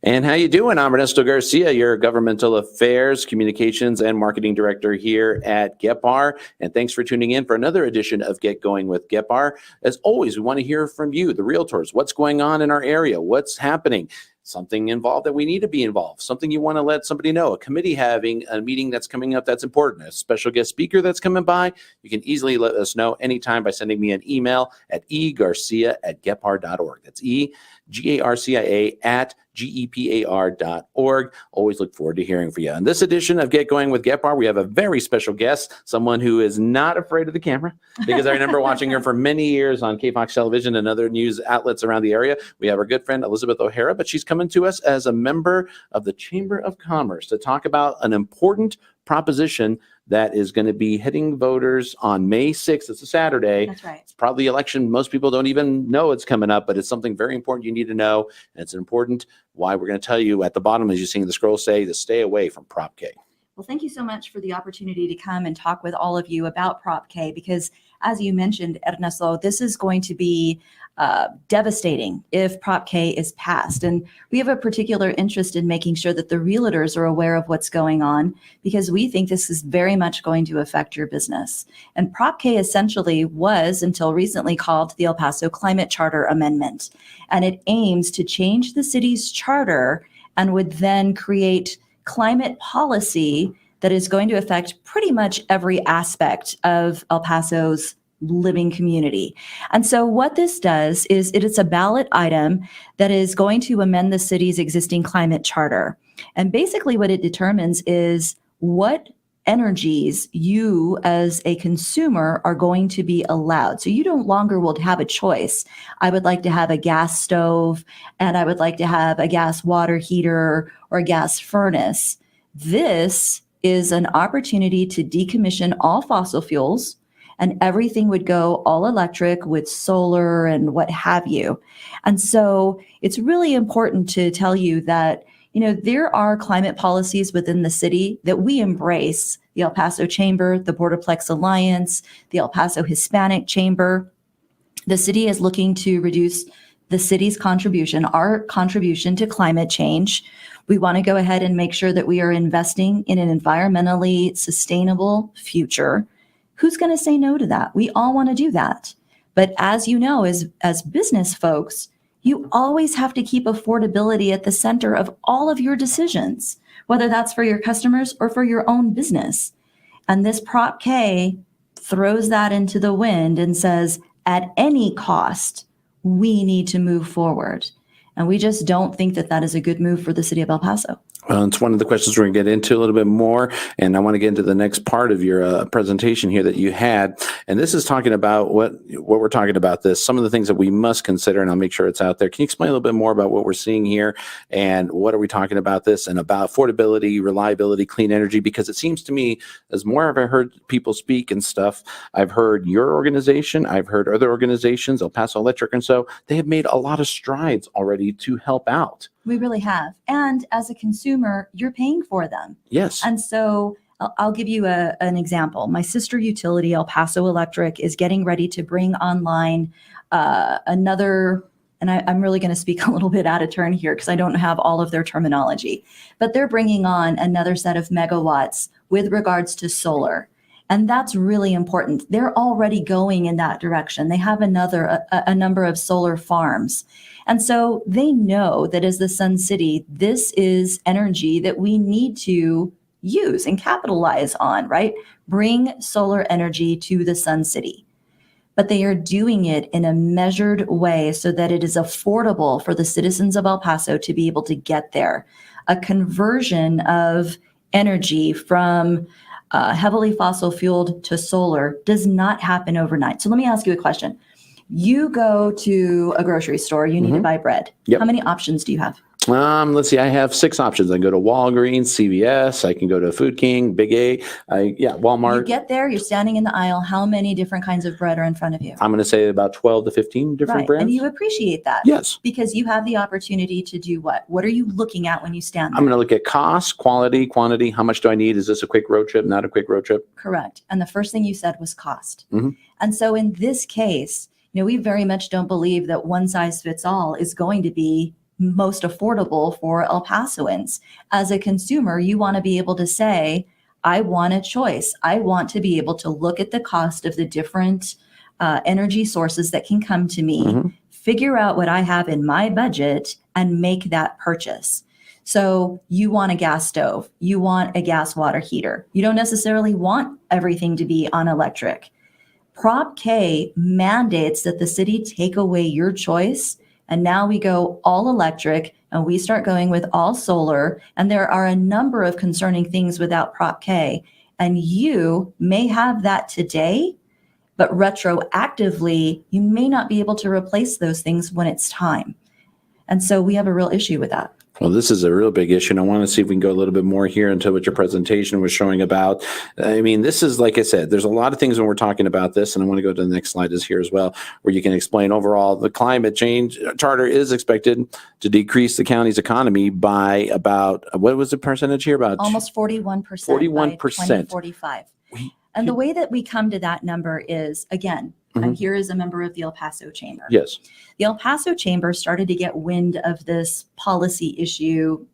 And how you doing? I'm Ernesto Garcia, your Governmental Affairs, Communications, and Marketing Director here at GEPAR. And thanks for tuning in for another edition of Get Going with GEPAR. As always, we want to hear from you, the realtors. What's going on in our area? What's happening? Something involved that we need to be involved, something you want to let somebody know, a committee having a meeting that's coming up that's important, a special guest speaker that's coming by. You can easily let us know anytime by sending me an email at egarcia@gepar.org. That's egarcia@gepar.org. Always look forward to hearing from you. On this edition of Get Going with GEPAR, we have a very special guest, someone who is not afraid of the camera, because I remember watching her for many years on KFOX television and other news outlets around the area. We have our good friend Elizabeth O'Hara, but she's coming to us as a member of the Chamber of Commerce to talk about an important proposition that is going to be hitting voters on May 6th. It's a Saturday. That's right. It's probably the election. Most people don't even know it's coming up, but it's something very important you need to know. And it's important why we're going to tell you at the bottom, as you see in the scroll say, to stay away from Prop K. Well, thank you so much for the opportunity to come and talk with all of you about Prop K, because as you mentioned, Ernesto, this is going to be devastating if Prop K is passed. And we have a particular interest in making sure that the realtors are aware of what's going on, because we think this is very much going to affect your business. And Prop K essentially was, until recently, called the El Paso Climate Charter Amendment. And it aims to change the city's charter and would then create climate policy that is going to affect pretty much every aspect of El Paso's living community. And so what this does is it is a ballot item that is going to amend the city's existing climate charter. And basically what it determines is what energies you as a consumer are going to be allowed. So you no longer will have a choice. I would like to have a gas stove, and I would like to have a gas water heater or a gas furnace. This is an opportunity to decommission all fossil fuels, and everything would go all electric with solar and what have you. And so it's really important to tell you that, there are climate policies within the city that we embrace. The El Paso Chamber, the Borderplex Alliance, the El Paso Hispanic Chamber. The city is looking to reduce the city's contribution, our contribution to climate change. We want to go ahead and make sure that we are investing in an environmentally sustainable future. Who's going to say no to that? We all want to do that. But as you know, as business folks, you always have to keep affordability at the center of all of your decisions, whether that's for your customers or for your own business. And this Prop K throws that into the wind and says, at any cost, we need to move forward. And we just don't think that that is a good move for the city of El Paso. Well, it's one of the questions we're going to get into a little bit more, and I want to get into the next part of your presentation here that you had. And this is talking about what we're talking about this, some of the things that we must consider, and I'll make sure it's out there. Can you explain a little bit more about what we're seeing here, and what are we talking about this, and about affordability, reliability, clean energy? Because it seems to me, as more I've heard people speak and stuff, I've heard your organization, I've heard other organizations, El Paso Electric, and so they have made a lot of strides already to help out. We really have. And as a consumer, you're paying for them. Yes. And so I'll give you an example. My sister utility, El Paso Electric, is getting ready to bring online another, and I'm really going to speak a little bit out of turn here because I don't have all of their terminology, but they're bringing on another set of megawatts with regards to solar. And that's really important. They're already going in that direction. They have a number of solar farms. And so they know that as the Sun City, this is energy that we need to use and capitalize on, right? Bring solar energy to the Sun City. But they are doing it in a measured way so that it is affordable for the citizens of El Paso to be able to get there. A conversion of energy from heavily fossil fueled to solar does not happen overnight. So let me ask you a question. You go to a grocery store, you need to buy bread. Yep. How many options do you have? Let's see, I have 6 options. I can go to Walgreens, CVS, I can go to Food King, Big A, Walmart. You get there, you're standing in the aisle. How many different kinds of bread are in front of you? I'm going to say about 12 to 15 different brands. And you appreciate that. Yes. Because you have the opportunity to do what? What are you looking at when you stand there? I'm going to look at cost, quality, quantity. How much do I need? Is this a quick road trip, not a quick road trip? Correct. And the first thing you said was cost. Mm-hmm. And so in this case, we very much don't believe that one size fits all is going to be most affordable for El Pasoans. As a consumer, you want to be able to say, I want a choice. I want to be able to look at the cost of the different energy sources that can come to me, figure out what I have in my budget, and make that purchase. So you want a gas stove, you want a gas water heater. You don't necessarily want everything to be on electric. Prop K mandates that the city take away your choice. And now we go all electric and we start going with all solar. And there are a number of concerning things without Prop K. And you may have that today, but retroactively, you may not be able to replace those things when it's time. And so we have a real issue with that. Well, this is a real big issue, and I want to see if we can go a little bit more here into what your presentation was showing about. I mean, this is, like I said, there's a lot of things when we're talking about this, and I want to go to the next slide is here as well, where you can explain overall the climate change charter is expected to decrease the county's economy by about, what was the percentage here? About almost 41%. 41%. By 2045. And the way that we come to that number is, again, I'm here as a member of the El Paso Chamber. Yes. The El Paso Chamber started to get wind of this policy issue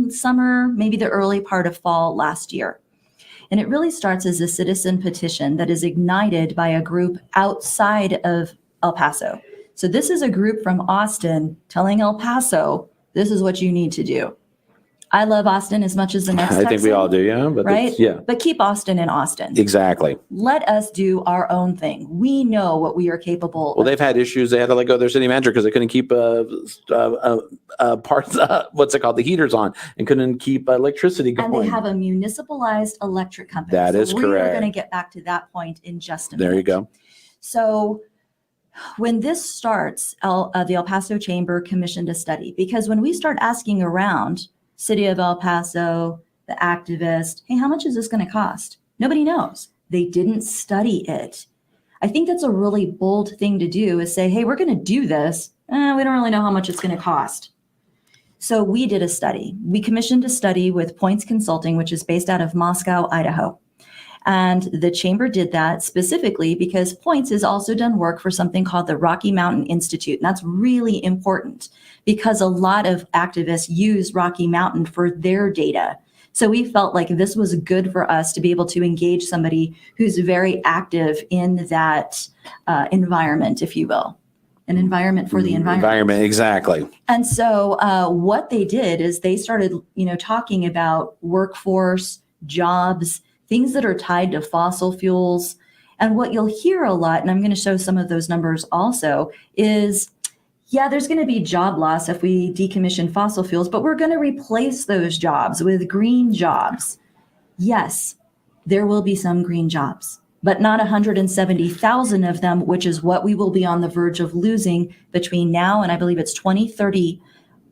summer, maybe the early part of fall last year. And it really starts as a citizen petition that is ignited by a group outside of El Paso. So this is a group from Austin telling El Paso, this is what you need to do. I love Austin as much as the next I think we all do, yeah. But right? yeah. But keep Austin in Austin. Exactly. Let us do our own thing. We know what we are capable Well, of. they've had issues. They had to let go of their city manager because they couldn't keep parts, what's it called, the heaters on, and couldn't keep electricity going. And they have a municipalized electric company. That is correct. We're going to get back to that point in just a minute. There you go. So when this starts, the El Paso Chamber commissioned a study, because when we start asking around, City of El Paso, the activist, hey, how much is this going to cost? Nobody knows. They didn't study it. I think that's a really bold thing to do, is say, hey, we're going to do this. We don't really know how much it's going to cost. So we did a study. We commissioned a study with Points Consulting, which is based out of Moscow, Idaho. And the chamber did that specifically because Points has also done work for something called the Rocky Mountain Institute. And that's really important because a lot of activists use Rocky Mountain for their data. So we felt like this was good for us to be able to engage somebody who's very active in that environment, if you will. An environment for the environment. Exactly. And so what they did is they started, talking about workforce, jobs, things that are tied to fossil fuels. And what you'll hear a lot, and I'm going to show some of those numbers also, is, yeah, there's going to be job loss if we decommission fossil fuels, but we're going to replace those jobs with green jobs. Yes, there will be some green jobs, but not 170,000 of them, which is what we will be on the verge of losing between now and I believe it's 2030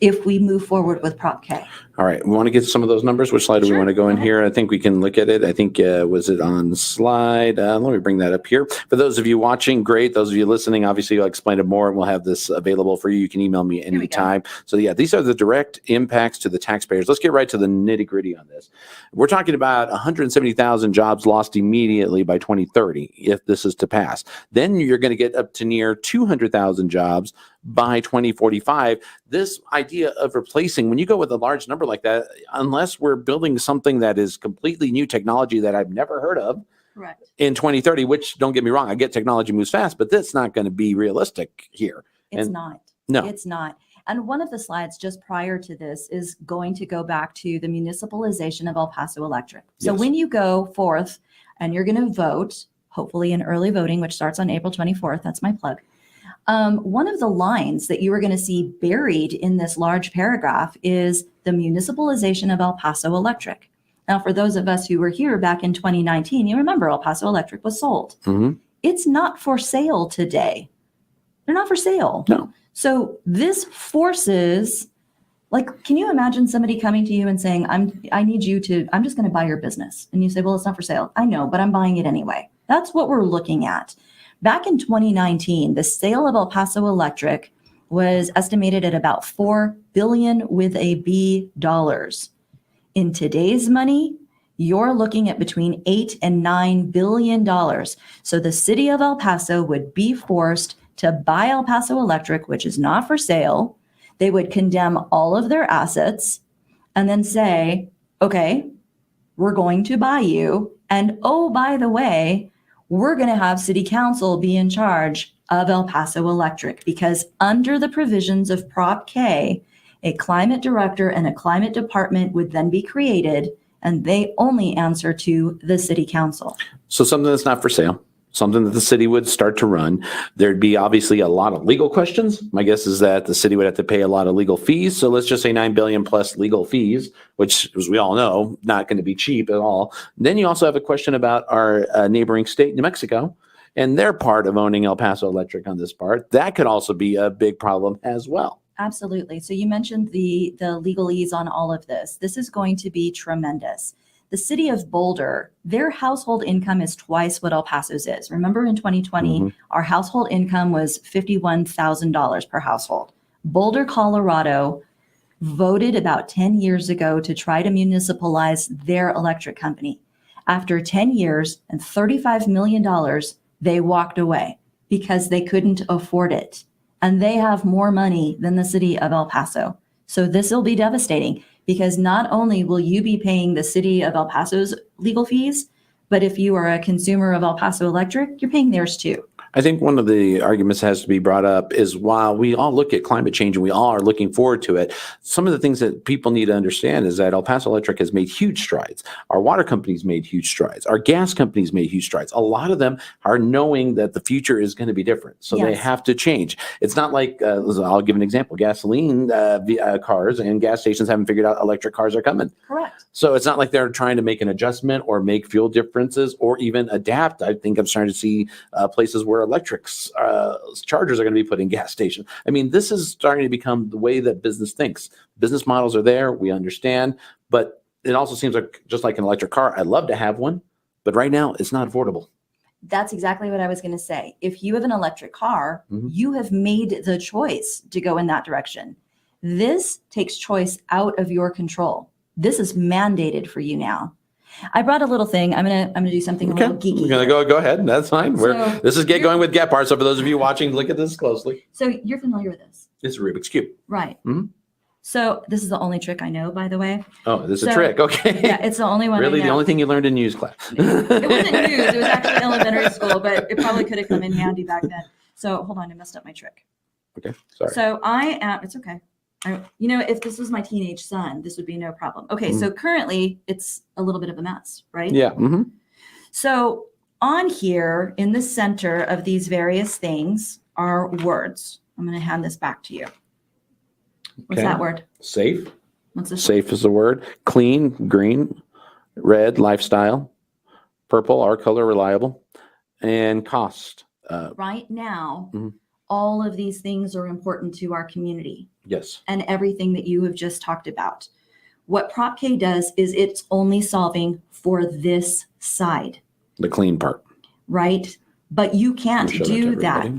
if we move forward with Prop K. All right. We want to get some of those numbers. Which slide do we want to go in here? I think we can look at it. I think, was it on slide? Let me bring that up here. For those of you watching, great. Those of you listening, obviously I'll explain it more and we'll have this available for you. You can email me anytime. So yeah, these are the direct impacts to the taxpayers. Let's get right to the nitty gritty on this. We're talking about 170,000 jobs lost immediately by 2030 if this is to pass. Then you're going to get up to near 200,000 jobs by 2045. This idea of replacing, when you go with a large number like that, unless we're building something that is completely new technology that I've never heard of, correct, in 2030, which, don't get me wrong, I get technology moves fast, but that's not going to be realistic here. It's not. No. It's not. And one of the slides just prior to this is going to go back to the municipalization of El Paso Electric. So Yes. when you go forth and you're going to vote, hopefully in early voting, which starts on April 24th, that's my plug. One of the lines that you are going to see buried in this large paragraph is the municipalization of El Paso Electric. Now, for those of us who were here back in 2019, you remember El Paso Electric was sold. Mm-hmm. It's not for sale today. They're not for sale. No. So this forces, like, can you imagine somebody coming to you and saying, I'm just going to buy your business. And you say, well, it's not for sale. I know, but I'm buying it anyway. That's what we're looking at. Back in 2019, the sale of El Paso Electric was estimated at about $4 billion with a B dollars. In today's money, you're looking at between $8 and $9 billion. So the city of El Paso would be forced to buy El Paso Electric, which is not for sale. They would condemn all of their assets and then say, okay, we're going to buy you. And oh, by the way, we're going to have city council be in charge of El Paso Electric, because under the provisions of Prop K, a climate director and a climate department would then be created, and they only answer to the city council. So something that's not for sale, something that the city would start to run. There'd be obviously a lot of legal questions. My guess is that the city would have to pay a lot of legal fees. So let's just say 9 billion plus legal fees, which, as we all know, not going to be cheap at all. Then you also have a question about our neighboring state, New Mexico, and their part of owning El Paso Electric on this part. That could also be a big problem as well. Absolutely. So you mentioned the legalese on all of this. This is going to be tremendous. The city of Boulder, their household income is twice what El Paso's is. Remember in 2020, our household income was $51,000 per household. Boulder, Colorado voted about 10 years ago to try to municipalize their electric company. After 10 years and $35 million, they walked away because they couldn't afford it. And they have more money than the city of El Paso. So this will be devastating, because not only will you be paying the city of El Paso's legal fees, but if you are a consumer of El Paso Electric, you're paying theirs too. I think one of the arguments that has to be brought up is, while we all look at climate change and we all are looking forward to it, some of the things that people need to understand is that El Paso Electric has made huge strides. Our water companies made huge strides. Our gas companies made huge strides. A lot of them are knowing that the future is going to be different. So they have to change. It's not like, I'll give an example, gasoline cars and gas stations haven't figured out electric cars are coming. Correct. So it's not like they're trying to make an adjustment or make fuel differences or even adapt. I think I'm starting to see places where electrics chargers are going to be put in gas stations. I mean, this is starting to become the way that business thinks. Business models are there. We understand, but it also seems like, just like an electric car, I'd love to have one, but right now it's not affordable. That's exactly what I was going to say. If you have an electric car, you have made the choice to go in that direction. This takes choice out of your control. This is mandated for you now. I brought a little thing. I'm gonna do something a little geeky. You're gonna go ahead. That's fine. This is Get Going with GEPAR. So for those of you watching, look at this closely. So you're familiar with this? It's a Rubik's Cube. Right. So this is the only trick I know, by the way. Oh, this is a trick. Okay. Yeah, it's the only one. Really, I know. the only thing you learned in news class. It wasn't news. It was actually elementary school, but it probably could have come in handy back then. So hold on, I messed up my trick. Okay, sorry. So it's okay. If this was my teenage son, this would be no problem. Okay, so currently it's a little bit of a mess, right? Yeah. So on here in the center of these various things are words. I'm going to hand this back to you. What's that word? Safe. What's this? Safe is the word. Clean, green, red, lifestyle, purple, our color, reliable, and cost. Right now, all of these things are important to our community. Yes. And everything that you have just talked about. What Prop K does is it's only solving for this side. The clean part. Right? But you can't do that.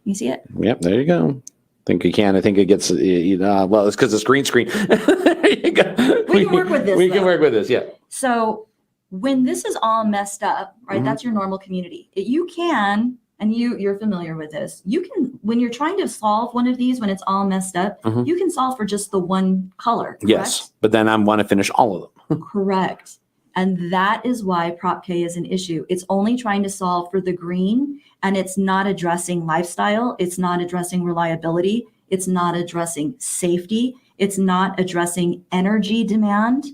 You see it? Yep, there you go. I think you can. I think it gets, well, it's because it's green screen. There you go. We can work with this. We can work with this, yeah. So when this is all messed up, right, that's your normal community. You can, and you're familiar with this, you can, when you're trying to solve one of these, when it's all messed up, you can solve for just the one color, correct? Yes, but then I want to finish all of them. Correct. And that is why Prop K is an issue. It's only trying to solve for the green, and it's not addressing lifestyle. It's not addressing reliability. It's not addressing safety. It's not addressing energy demand.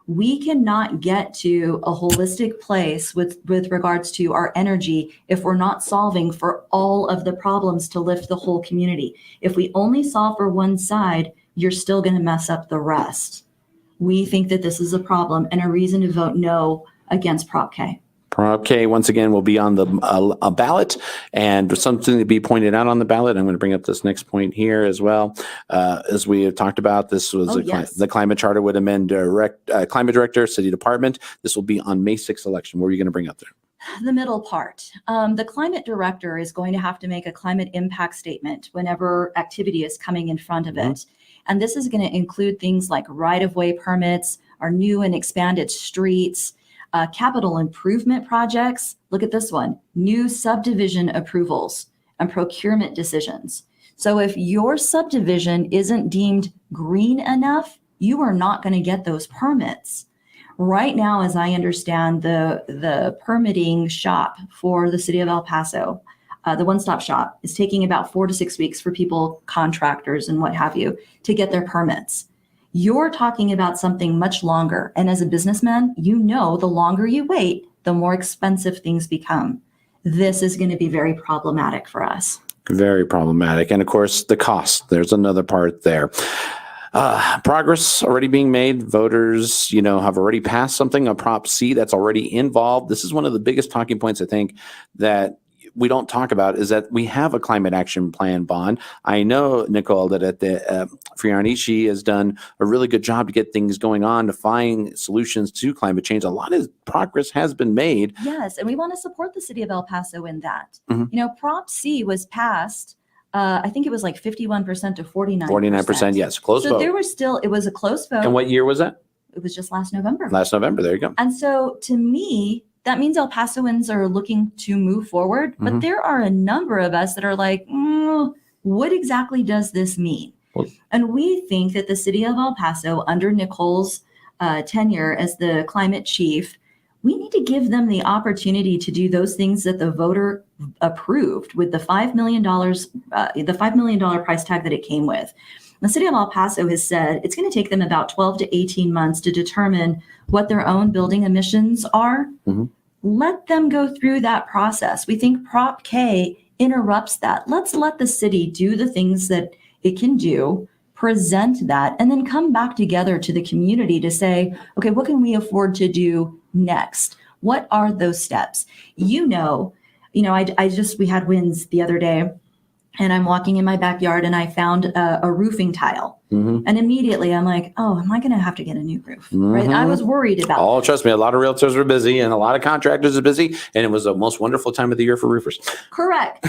We cannot get to a holistic place with regards to our energy if we're not solving for all of the problems to lift the whole community. If we only solve for one side, you're still going to mess up the rest. We think that this is a problem and a reason to vote no against Prop K. Prop K, once again, will be on the a ballot, and something to be pointed out on the ballot. I'm going to bring up this next point here as well. As we have talked about, this was the climate charter would amend climate director, city department. This will be on May 6th election. What are you going to bring up there? The middle part. The climate director is going to have to make a climate impact statement whenever activity is coming in front of it. And this is going to include things like right-of-way permits, our new and expanded streets, capital improvement projects. Look at this one, new subdivision approvals and procurement decisions. So if your subdivision isn't deemed green enough, you are not going to get those permits. Right now, as I understand, the permitting shop for the city of El Paso, the one-stop shop, is taking about 4 to 6 weeks for people, contractors and what have you, to get their permits. You're talking about something much longer. And as a businessman, you know the longer you wait, the more expensive things become. This is going to be very problematic for us. Very problematic. And of course, the cost. There's another part there. Progress already being made. Voters, have already passed something, a Prop C that's already involved. This is one of the biggest talking points, I think, that we don't talk about, is that we have a climate action plan bond. I know, Nicole, that at the Friani, she has done a really good job to get things going on to find solutions to climate change. A lot of progress has been made. Yes, and we want to support the city of El Paso in that. Mhm. Prop C was passed, I think it was like 51% to 49%. 49%, yes. Close So vote. it was a close vote. And what year was that? It was just last November. Last November. There you go. And so to me, that means El Pasoans are looking to move forward, but there are a number of us that are like, what exactly does this mean? Well, and we think that the city of El Paso, under Nicole's tenure as the climate chief, we need to give them the opportunity to do those things that the voter approved with the $5 million price tag that it came with. The city of El Paso has said it's going to take them about 12 to 18 months to determine what their own building emissions are. Mm-hmm. Let them go through that process. We think Prop K interrupts that. Let's let the city do the things that it can do, present that, and then come back together to the community to say, okay, what can we afford to do next? What are those steps? We had winds the other day, and I'm walking in my backyard and I found a roofing tile. Mm-hmm. And immediately I'm like, oh, am I going to have to get a new roof? Mm-hmm. Right? I was worried about that. Trust me, a lot of realtors were busy and a lot of contractors are busy, and it was the most wonderful time of the year for roofers. Correct.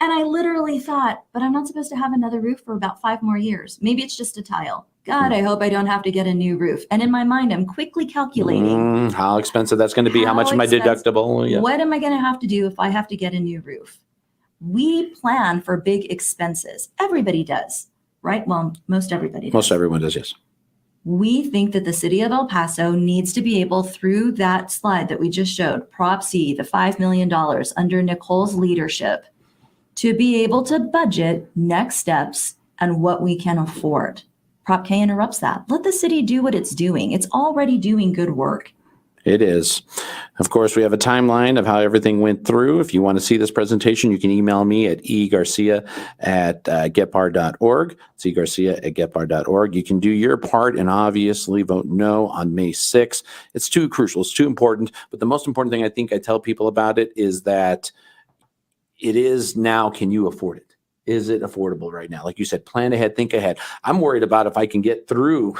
And I literally thought, but I'm not supposed to have another roof for about 5 more years. Maybe it's just a tile. God, I hope I don't have to get a new roof. And in my mind, I'm quickly calculating how expensive that's going to be, how much am I deductible? Yeah. What am I going to have to do if I have to get a new roof? We plan for big expenses. Everybody does, right? Well, most everybody does. Most everyone does, yes. We think that the city of El Paso needs to be able, through that slide that we just showed, Prop C, the $5 million under Nicole's leadership, to be able to budget next steps and what we can afford. Prop K interrupts that. Let the city do what it's doing. It's already doing good work. It is. Of course, we have a timeline of how everything went through. If you want to see this presentation, you can email me at egarcia@gepar.org. It's egarcia@gepar.org. You can do your part and obviously vote no on May 6th. It's too crucial. It's too important. But the most important thing I think I tell people about it is that it is now, can you afford it? Is it affordable right now? Like you said, plan ahead, think ahead. I'm worried about if I can get through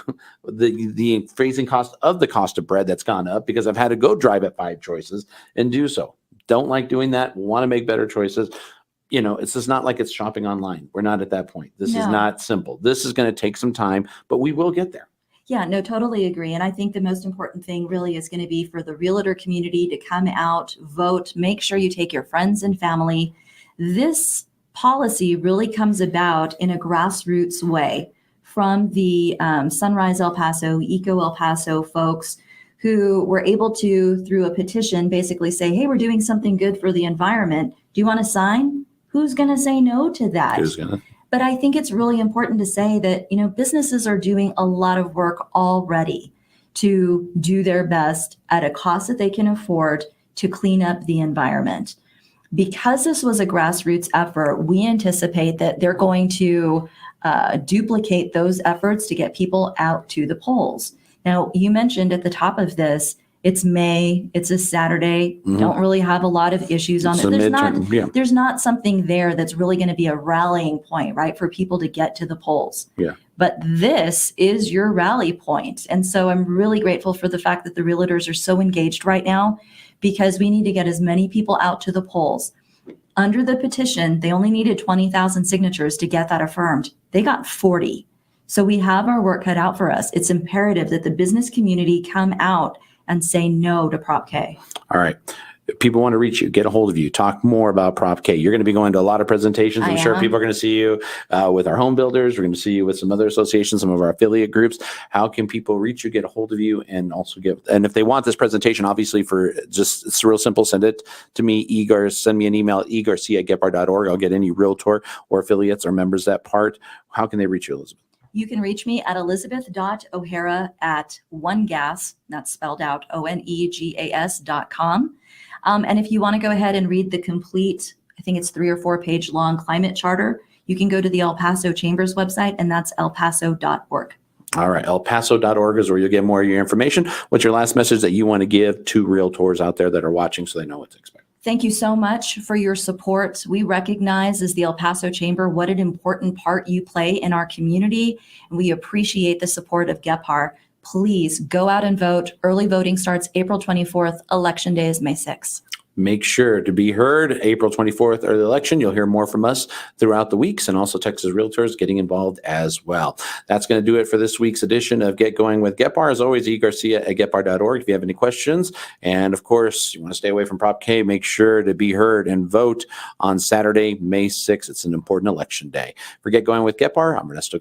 the phasing cost of the cost of bread that's gone up because I've had to go drive at 5 choices and do so. Don't like doing that. Want to make better choices. It's just not like it's shopping online. We're not at that point. This is not simple. This is going to take some time, but we will get there. Yeah, no, totally agree. And I think the most important thing really is going to be for the realtor community to come out, vote, make sure you take your friends and family. This policy really comes about in a grassroots way from the Sunrise El Paso, Eco El Paso folks who were able to, through a petition, basically say, hey, we're doing something good for the environment. Do you want to sign? Who's going to say no to that? Who's going to? But I think it's really important to say that, businesses are doing a lot of work already to do their best at a cost that they can afford to clean up the environment. Because this was a grassroots effort, we anticipate that they're going to duplicate those efforts to get people out to the polls. Now, you mentioned at the top of this, it's May, it's a Saturday, don't really have a lot of issues on it. There's not something there that's really going to be a rallying point, right, for people to get to the polls. Yeah. But this is your rally point. And so I'm really grateful for the fact that the realtors are so engaged right now, because we need to get as many people out to the polls. Under the petition, they only needed 20,000 signatures to get that affirmed. They got 40. So we have our work cut out for us. It's imperative that the business community come out and say no to Prop K. All right. If people want to reach you, get a hold of you, talk more about Prop K. You're going to be going to a lot of presentations. I'm sure people are going to see you with our home builders. We're going to see you with some other associations, some of our affiliate groups. How can people reach you, get a hold of you, and also and if they want this presentation, obviously it's real simple, send it to me, Igor, send me an email at egarcia@gepar.org. I'll get any realtor or affiliates or members that part. How can they reach you, Elizabeth? You can reach me at elizabeth.o'hara@onegas, that's spelled out ONEGAS.com. And if you want to go ahead and read the complete, I think it's 3 or 4 page long climate charter, you can go to the El Paso Chamber's website, and that's elpaso.org. All right. elpaso.org is where you'll get more of your information. What's your last message that you want to give to realtors out there that are watching so they know what to expect? Thank you so much for your support. We recognize as the El Paso Chamber what an important part you play in our community, and we appreciate the support of GEPAR. Please go out and vote. Early voting starts April 24th. Election day is May 6th. Make sure to be heard April 24th or the election. You'll hear more from us throughout the weeks, and also Texas Realtors getting involved as well. That's going to do it for this week's edition of Get Going with GEPAR. As always, egarcia@gepar.org if you have any questions. And of course, you want to stay away from Prop K, make sure to be heard and vote on Saturday, May 6th. It's an important election day. For Get Going with GEPAR, I'm Ernesto.